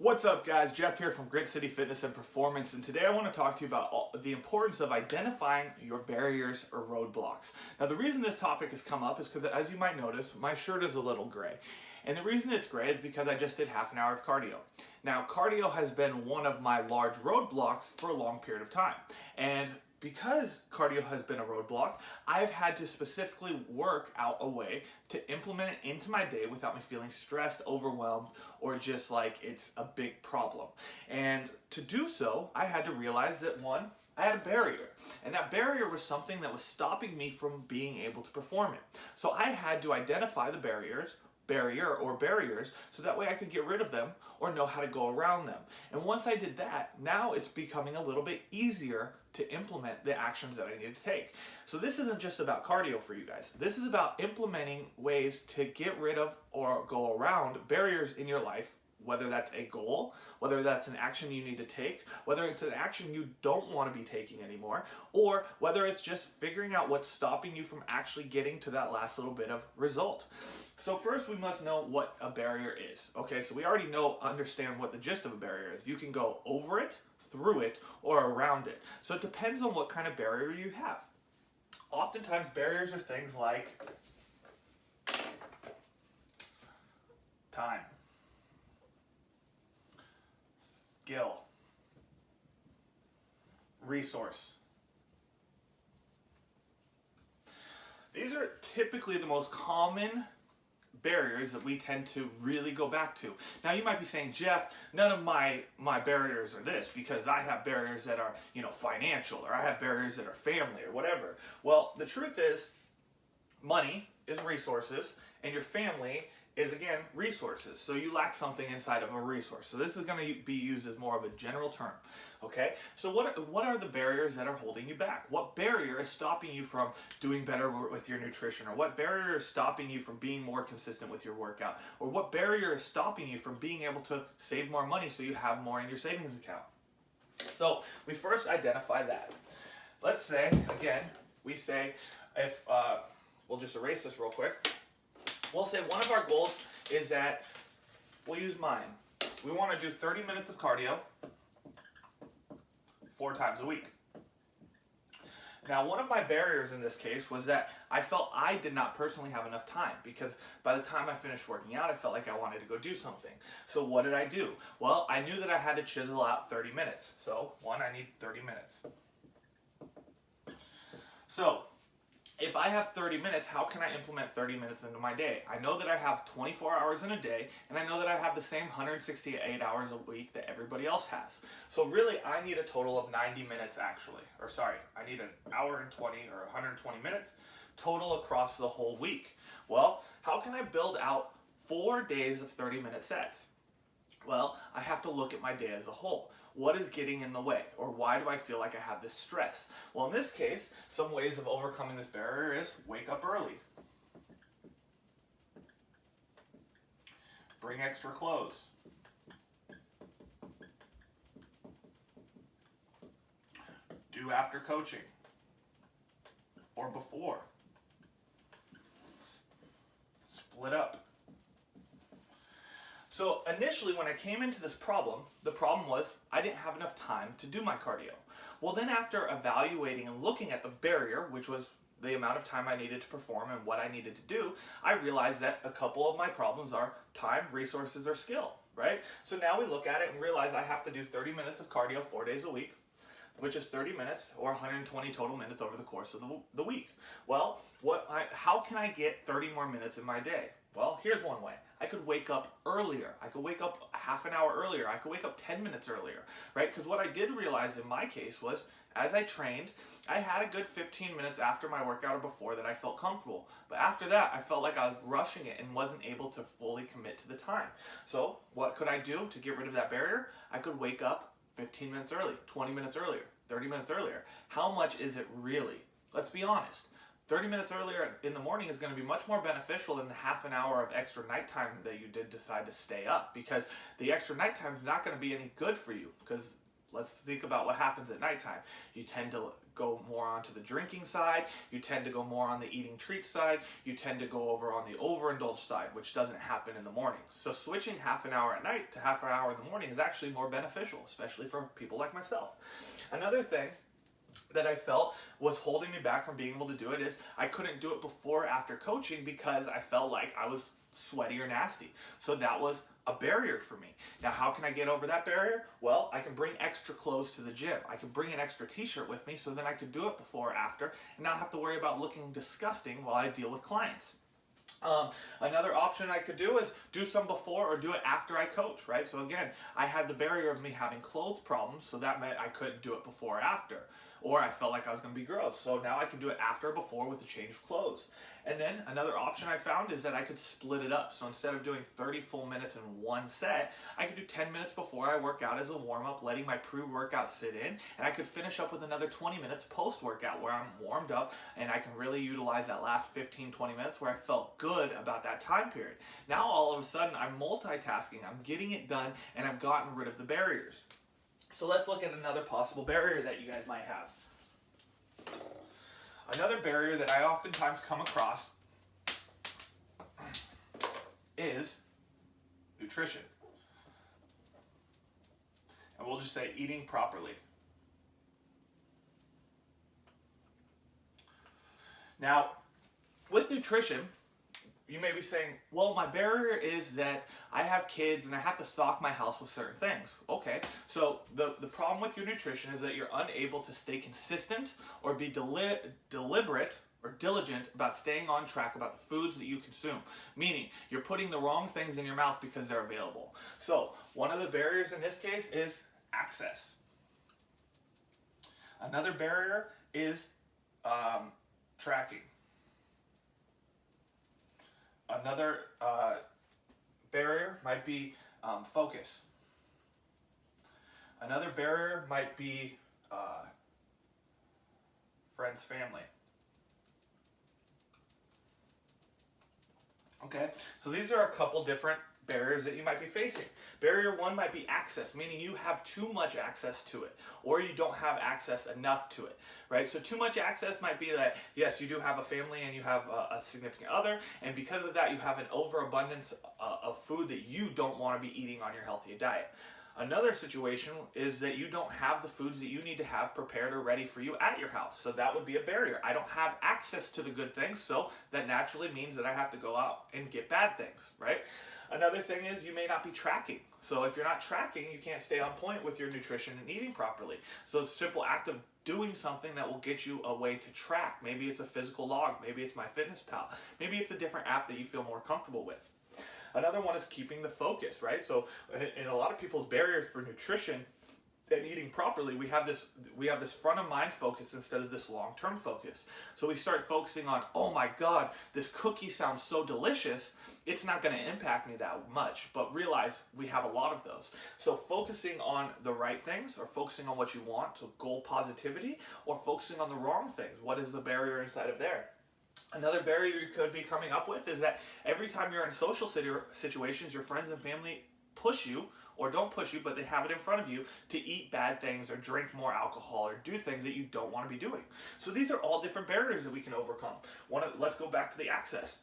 What's up guys, Jeff here from Grit City Fitness and Performance, and today I want to talk to you about the importance of identifying your barriers or roadblocks. Now the reason this topic has come up is because, as you might notice, my shirt is a little gray. And the reason it's gray is because I just did half an hour of cardio. Now cardio has been one of my large roadblocks for a long period of time. And because cardio has been a roadblock, I've had to specifically work out a way to implement it into my day without me feeling stressed, overwhelmed, or just like it's a big problem. And to do so, I had to realize that one, I had a barrier. And that barrier was something that was stopping me from being able to perform it. So I had to identify the barriers so that way I could get rid of them or know how to go around them. And once I did that, now it's becoming a little bit easier to implement the actions that I need to take. So this isn't just about cardio for you guys. This is about implementing ways to get rid of or go around barriers in your life, whether that's a goal, whether that's an action you need to take, whether it's an action you don't want to be taking anymore, or whether it's just figuring out what's stopping you from actually getting to that last little bit of result. So first we must know what a barrier is. Okay, so we already understand what the gist of a barrier is. You can go over it, through it, or around it. So it depends on what kind of barrier you have. Oftentimes barriers are things like time, skill, resource. These are typically the most common barriers that we tend to really go back to. Now you might be saying, Jeff, none of my barriers are this, because I have barriers that are, financial, or I have barriers that are family or whatever. Well, the truth is, money is resources, and your family is, again, resources. So you lack something inside of a resource. So this is going to be used as more of a general term. Okay? So what are the barriers that are holding you back? What barrier is stopping you from doing better with your nutrition? Or what barrier is stopping you from being more consistent with your workout? Or what barrier is stopping you from being able to save more money so you have more in your savings account? So we first identify that. Let's say, again, if we'll just erase this real quick. We'll say one of our goals is that, we'll use mine. We want to do 30 minutes of cardio 4 times a week. Now, one of my barriers in this case was that I felt I did not personally have enough time, because by the time I finished working out, I felt like I wanted to go do something. So what did I do? Well, I knew that I had to chisel out 30 minutes. So, I need 30 minutes. So, if I have 30 minutes, how can I implement 30 minutes into my day? I know that I have 24 hours in a day, and I know that I have the same 168 hours a week that everybody else has. So really, I need a total of 90 minutes actually. Or sorry, I need an hour and 20 or 120 minutes total across the whole week. Well, how can I build out 4 days of 30-minute sets? Well, I have to look at my day as a whole. What is getting in the way? Or why do I feel like I have this stress? Well, in this case, some ways of overcoming this barrier is wake up early. Bring extra clothes. Do after coaching. Or before. Split up. So initially when I came into this problem, the problem was I didn't have enough time to do my cardio. Well, then after evaluating and looking at the barrier, which was the amount of time I needed to perform and what I needed to do, I realized that a couple of my problems are time, resources, or skill, right? So now we look at it and realize I have to do 30 minutes of cardio 4 days a week, which is 30 minutes or 120 total minutes over the course of the week. Well, how can I get 30 more minutes in my day? Well, here's one way. I could wake up earlier. I could wake up half an hour earlier. I could wake up 10 minutes earlier, right? Because what I did realize in my case was, as I trained, I had a good 15 minutes after my workout or before that I felt comfortable. But after that, I felt like I was rushing it and wasn't able to fully commit to the time. So what could I do to get rid of that barrier? I could wake up 15 minutes early, 20 minutes earlier, 30 minutes earlier. How much is it really? Let's be honest. 30 minutes earlier in the morning is going to be much more beneficial than the half an hour of extra nighttime that you did decide to stay up, because the extra nighttime is not going to be any good for you, because let's think about what happens at nighttime. You tend to go more onto the drinking side, you tend to go more on the eating treats side, you tend to go over on the overindulge side, which doesn't happen in the morning. So switching half an hour at night to half an hour in the morning is actually more beneficial, especially for people like myself. Another thing that I felt was holding me back from being able to do it is I couldn't do it before or after coaching because I felt like I was sweaty or nasty. So that was a barrier for me. Now, how can I get over that barrier? Well, I can bring extra clothes to the gym. I can bring an extra t-shirt with me so then I can do it before or after and not have to worry about looking disgusting while I deal with clients. Another option I could do is do some before or do it after I coach, right? So again, I had the barrier of me having clothes problems, so that meant I couldn't do it before or after. Or I felt like I was going to be gross. So now I can do it after or before with a change of clothes. And then another option I found is that I could split it up. So instead of doing 30 full minutes in one set, I could do 10 minutes before I work out as a warm-up, letting my pre-workout sit in. And I could finish up with another 20 minutes post-workout where I'm warmed up and I can really utilize that last 15, 20 minutes where I felt good about that time period. Now all of a sudden I'm multitasking, I'm getting it done, and I've gotten rid of the barriers. So let's look at another possible barrier that you guys might have. Another barrier that I oftentimes come across is nutrition. And we'll just say eating properly. Now, with nutrition, you may be saying, well, my barrier is that I have kids and I have to stock my house with certain things. Okay, so the problem with your nutrition is that you're unable to stay consistent or be deliberate or diligent about staying on track about the foods that you consume. Meaning, you're putting the wrong things in your mouth because they're available. So, one of the barriers in this case is access. Another barrier is tracking. Another barrier might be focus. Another barrier might be friends, family. Okay, so these are a couple different barriers that you might be facing. Barrier one might be access, meaning you have too much access to it, or you don't have access enough to it, right? So too much access might be that, yes, you do have a family and you have a significant other, and because of that, you have an overabundance of food that you don't want to be eating on your healthy diet. Another situation is that you don't have the foods that you need to have prepared or ready for you at your house. So that would be a barrier. I don't have access to the good things, so that naturally means that I have to go out and get bad things, right? Another thing is you may not be tracking. So if you're not tracking, you can't stay on point with your nutrition and eating properly. So it's a simple act of doing something that will get you a way to track. Maybe it's a physical log. Maybe it's MyFitnessPal. Maybe it's a different app that you feel more comfortable with. Another one is keeping the focus, right? So in a lot of people's barriers for nutrition and eating properly, we have this front of mind focus instead of this long-term focus. So we start focusing on, oh my God, this cookie sounds so delicious. It's not going to impact me that much, but realize we have a lot of those. So focusing on the right things or focusing on what you want, so goal positivity, or focusing on the wrong things. What is the barrier inside of there? Another barrier you could be coming up with is that every time you're in social situations, your friends and family push you, or don't push you, but they have it in front of you to eat bad things or drink more alcohol or do things that you don't want to be doing. So these are all different barriers that we can overcome. Let's go back to the access.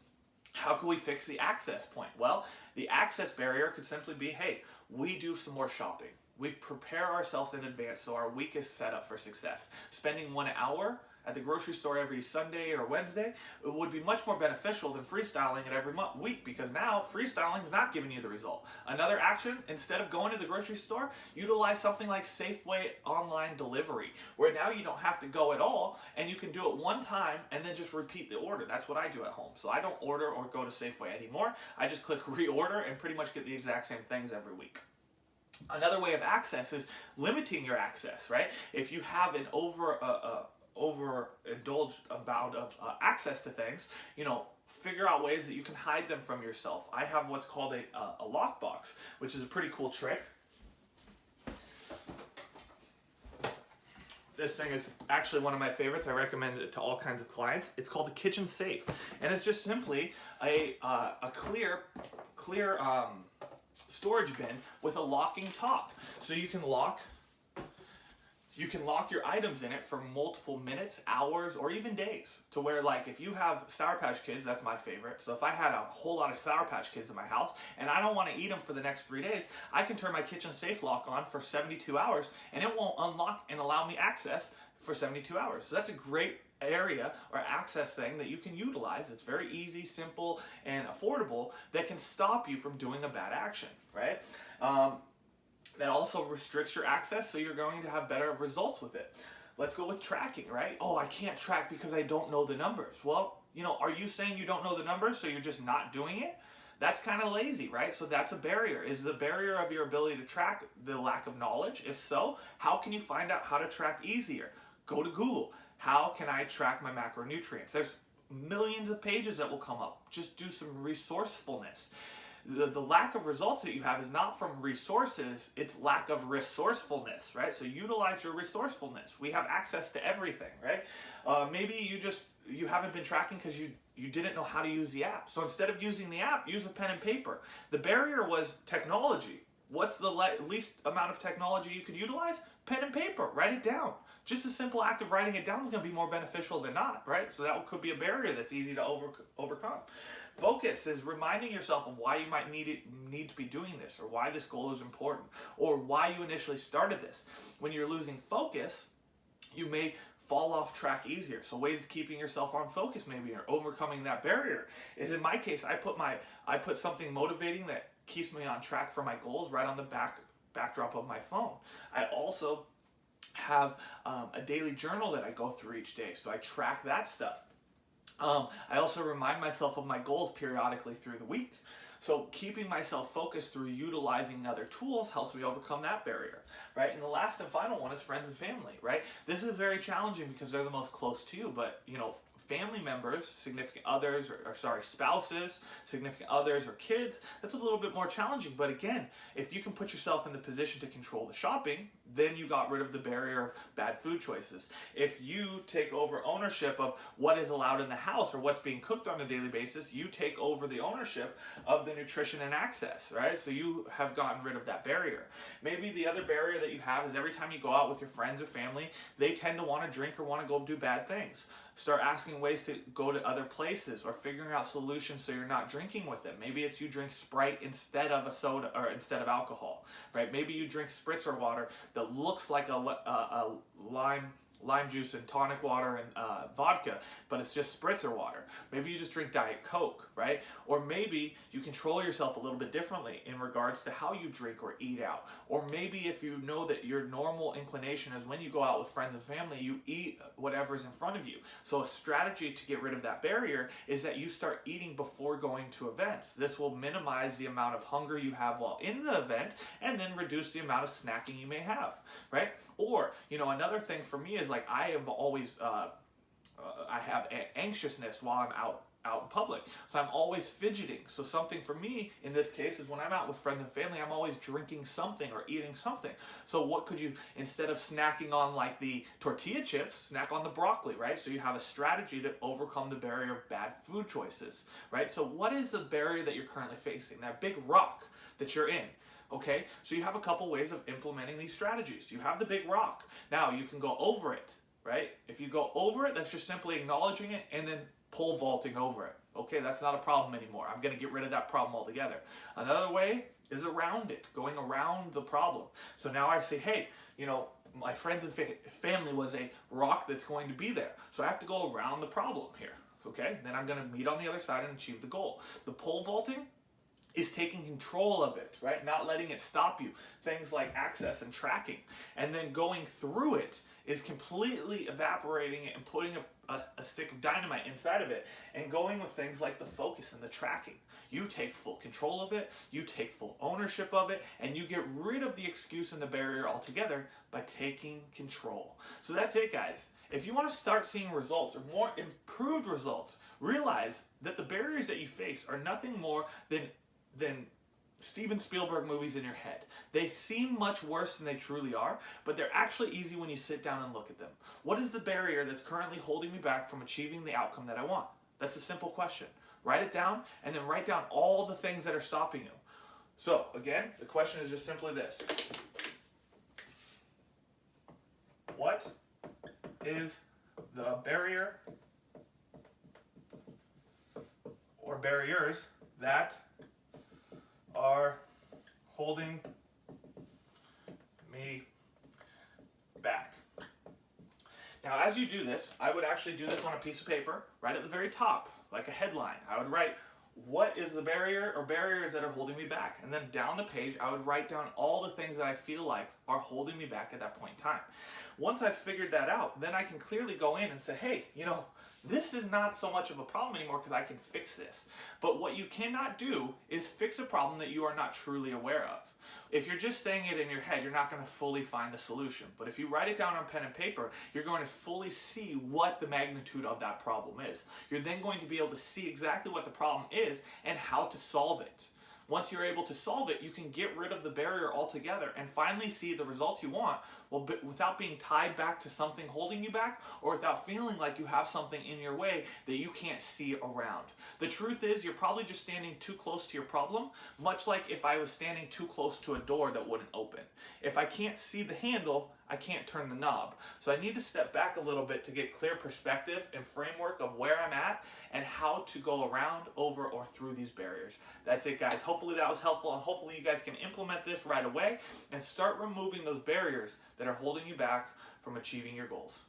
How can we fix the access point? Well, the access barrier could simply be, hey, we do some more shopping. We prepare ourselves in advance so our week is set up for success. Spending 1 hour at the grocery store every Sunday or Wednesday, it would be much more beneficial than freestyling it every week, because now freestyling is not giving you the result. Another action, instead of going to the grocery store, utilize something like Safeway online delivery, where now you don't have to go at all and you can do it one time and then just repeat the order. That's what I do at home. So I don't order or go to Safeway anymore. I just click reorder and pretty much get the exact same things every week. Another way of access is limiting your access, right? If you have an overindulged amount of access to things, figure out ways that you can hide them from yourself. I have what's called a lockbox, which is a pretty cool trick. This thing is actually one of my favorites. I recommend it to all kinds of clients. It's called the kitchen safe, and it's just simply a clear storage bin with a locking top. So you can lock You can lock your items in it for multiple minutes, hours, or even days. To where, like, if you have Sour Patch Kids, that's my favorite. So if I had a whole lot of Sour Patch Kids in my house and I don't want to eat them for the next 3 days, I can turn my kitchen safe lock on for 72 hours and it won't unlock and allow me access for 72 hours. So that's a great area or access thing that you can utilize. It's very easy, simple, and affordable that can stop you from doing a bad action, right? That also restricts your access, so you're going to have better results with it. Let's go with tracking, right? Oh, I can't track because I don't know the numbers. Well, are you saying you don't know the numbers, so you're just not doing it? That's kind of lazy, right? So that's a barrier. Is the barrier of your ability to track the lack of knowledge? If so, how can you find out how to track easier? Go to Google. How can I track my macronutrients? There's millions of pages that will come up. Just do some resourcefulness. The lack of results that you have is not from resources, it's lack of resourcefulness, right? So utilize your resourcefulness. We have access to everything, right? Maybe you haven't been tracking because you didn't know how to use the app. So instead of using the app, use a pen and paper. The barrier was technology. What's the least amount of technology you could utilize? Pen and paper, write it down. Just a simple act of writing it down is going to be more beneficial than not, right? So that could be a barrier that's easy to overcome. Focus is reminding yourself of why you might need to be doing this, or why this goal is important, or why you initially started this. When you're losing focus, you may fall off track easier. So ways of keeping yourself on focus maybe, or overcoming that barrier, is in my case, I put something motivating that keeps me on track for my goals right on the backdrop of my phone. I also have a daily journal that I go through each day, so I track that stuff. I also remind myself of my goals periodically through the week. So keeping myself focused through utilizing other tools helps me overcome that barrier, right? And the last and final one is friends and family, right? This is very challenging because they're the most close to you, but family members, significant others, spouses, significant others, or kids, that's a little bit more challenging. But again, if you can put yourself in the position to control the shopping, then you got rid of the barrier of bad food choices. If you take over ownership of what is allowed in the house or what's being cooked on a daily basis, you take over the ownership of the nutrition and access, right? So you have gotten rid of that barrier. Maybe the other barrier that you have is every time you go out with your friends or family, they tend to want to drink or want to go do bad things. Start asking ways to go to other places, or figuring out solutions so you're not drinking with them. Maybe it's you drink Sprite instead of a soda, or instead of alcohol, right? Maybe you drink spritzer water that looks like a lime juice and tonic water and vodka, but it's just spritzer water. Maybe you just drink Diet Coke, right? Or maybe you control yourself a little bit differently in regards to how you drink or eat out. Or maybe if you know that your normal inclination is when you go out with friends and family, you eat whatever's in front of you. So a strategy to get rid of that barrier is that you start eating before going to events. This will minimize the amount of hunger you have while in the event, and then reduce the amount of snacking you may have, right? Or, another thing for me is like I am always, I have anxiousness while I'm out in public. So I'm always fidgeting. So something for me in this case is when I'm out with friends and family, I'm always drinking something or eating something. So what could you, instead of snacking on like the tortilla chips, snack on the broccoli, right? So you have a strategy to overcome the barrier of bad food choices, right? So what is the barrier that you're currently facing? That big rock that you're in. Okay, so you have a couple ways of implementing these strategies. You have the big rock. Now you can go over it, right? If you go over it, that's just simply acknowledging it and then pole vaulting over it. Okay, that's not a problem anymore. I'm going to get rid of that problem altogether. Another way is around it, going around the problem. So now I say, hey, my friends and family was a rock that's going to be there. So I have to go around the problem here. Okay, then I'm going to meet on the other side and achieve the goal. The pole vaulting is taking control of it, right? Not letting it stop you. Things like access and tracking. And then going through it is completely evaporating it and putting a stick of dynamite inside of it, and going with things like the focus and the tracking. You take full control of it, you take full ownership of it, and you get rid of the excuse and the barrier altogether by taking control. So that's it, guys. If you want to start seeing results, or more improved results, realize that the barriers that you face are nothing more than Steven Spielberg movies in your head. They seem much worse than they truly are, but they're actually easy when you sit down and look at them. What is the barrier that's currently holding me back from achieving the outcome that I want? That's a simple question. Write it down, and then write down all the things that are stopping you. So, again, the question is just simply this. What is the barrier or barriers that are holding me back? Now, as you do this, I would actually do this on a piece of paper right at the very top, like a headline. I would write, what is the barrier or barriers that are holding me back? And then down the page, I would write down all the things that I feel like are holding me back at that point in time. Once I've figured that out, then I can clearly go in and say, hey, this is not so much of a problem anymore because I can fix this. But what you cannot do is fix a problem that you are not truly aware of. If you're just saying it in your head, you're not going to fully find a solution. But if you write it down on pen and paper, you're going to fully see what the magnitude of that problem is. You're then going to be able to see exactly what the problem is and how to solve it. Once you're able to solve it, you can get rid of the barrier altogether and finally see the results you want, without being tied back to something holding you back, or without feeling like you have something in your way that you can't see around. The truth is, you're probably just standing too close to your problem, much like if I was standing too close to a door that wouldn't open. If I can't see the handle, I can't turn the knob. So I need to step back a little bit to get clear perspective and framework of where I'm at and how to go around, over, or through these barriers. That's it, guys. Hopefully that was helpful, and hopefully you guys can implement this right away and start removing those barriers that are holding you back from achieving your goals.